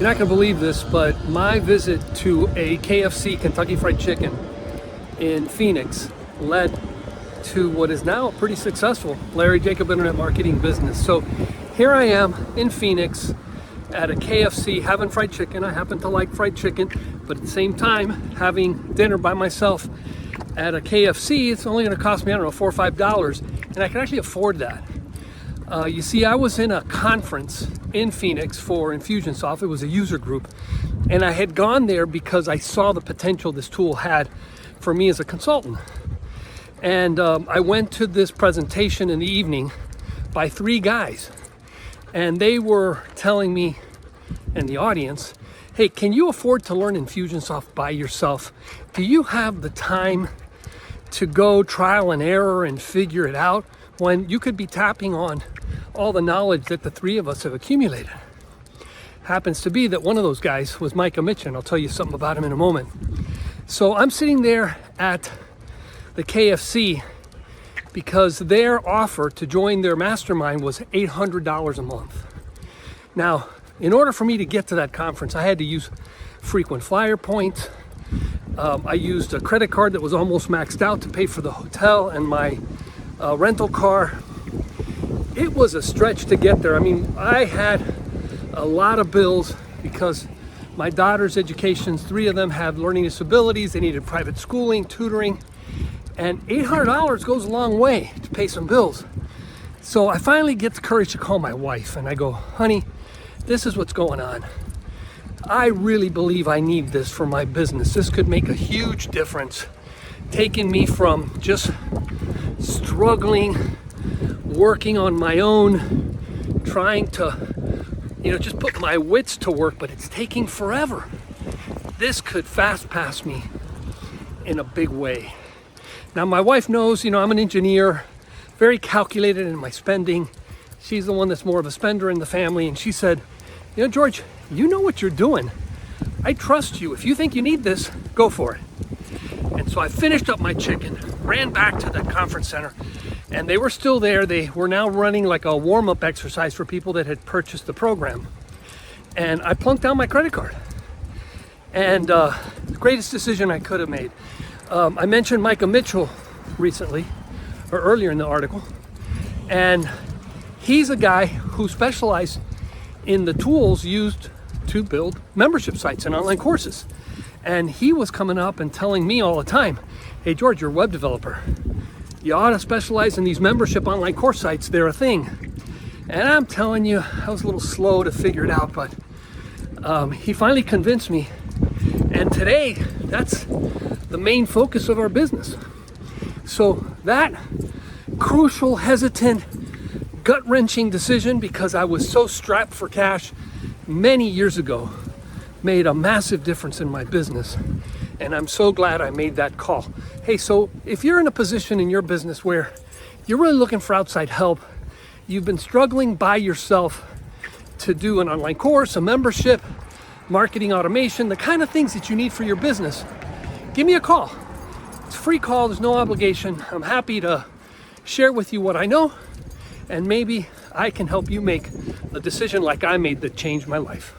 You're not going to believe this, but my visit to a KFC, Kentucky Fried Chicken, in Phoenix led to what is now a pretty successful Larry Jacob Internet Marketing business. So here I am in Phoenix at a KFC having fried chicken. I happen to like fried chicken, but at the same time having dinner by myself at a KFC, it's only going to cost me, I don't know, $4 or $5, and I can actually afford that. You see, I was in a conference in Phoenix for Infusionsoft. It was a user group, and I had gone there because I saw the potential this tool had for me as a consultant. And I went to this presentation in the evening by 3 guys, and they were telling me and the audience, hey, can you afford to learn Infusionsoft by yourself? Do you have the time to go trial and error and figure it out when you could be tapping on all the knowledge that the 3 of us have accumulated? Happens to be that one of those guys was Micah Mitchin. I'll tell you something about him in a moment. So I'm sitting there at the KFC because their offer to join their mastermind was $800 a month. Now, in order for me to get to that conference, I had to use frequent flyer points. I used a credit card that was almost maxed out to pay for the hotel and my rental car. It was a stretch to get there. I mean, I had a lot of bills because my daughter's educations, 3 of them had learning disabilities. They needed private schooling, tutoring, and $800 goes a long way to pay some bills. So I finally get the courage to call my wife and I go, honey, this is what's going on. I really believe I need this for my business. This could make a huge difference, taking me from just struggling, working on my own, trying to, just put my wits to work, but it's taking forever. This could fast pass me in a big way. Now, my wife knows, I'm an engineer, very calculated in my spending. She's the one that's more of a spender in the family, and she said, George, you know what you're doing. I trust you. If you think you need this, go for it. And so I finished up my chicken, ran back to the conference center, and they were still there. They were now running like a warm-up exercise for people that had purchased the program. And I plunked down my credit card. And the greatest decision I could have made. I mentioned Micah Mitchell recently, or earlier in the article, and he's a guy who specialized in the tools used to build membership sites and online courses. And he was coming up and telling me all the time, hey George, you're a web developer. You ought to specialize in these membership online course sites. They're a thing. And I'm telling you, I was a little slow to figure it out, but he finally convinced me. And today, that's the main focus of our business. So that crucial, hesitant, gut-wrenching decision, because I was so strapped for cash many years ago, made a massive difference in my business. And I'm so glad I made that call. Hey, so if you're in a position in your business where you're really looking for outside help, you've been struggling by yourself to do an online course, a membership, marketing automation, the kind of things that you need for your business, give me a call. It's a free call, there's no obligation. I'm happy to share with you what I know, and maybe I can help you make a decision like I made that changed my life.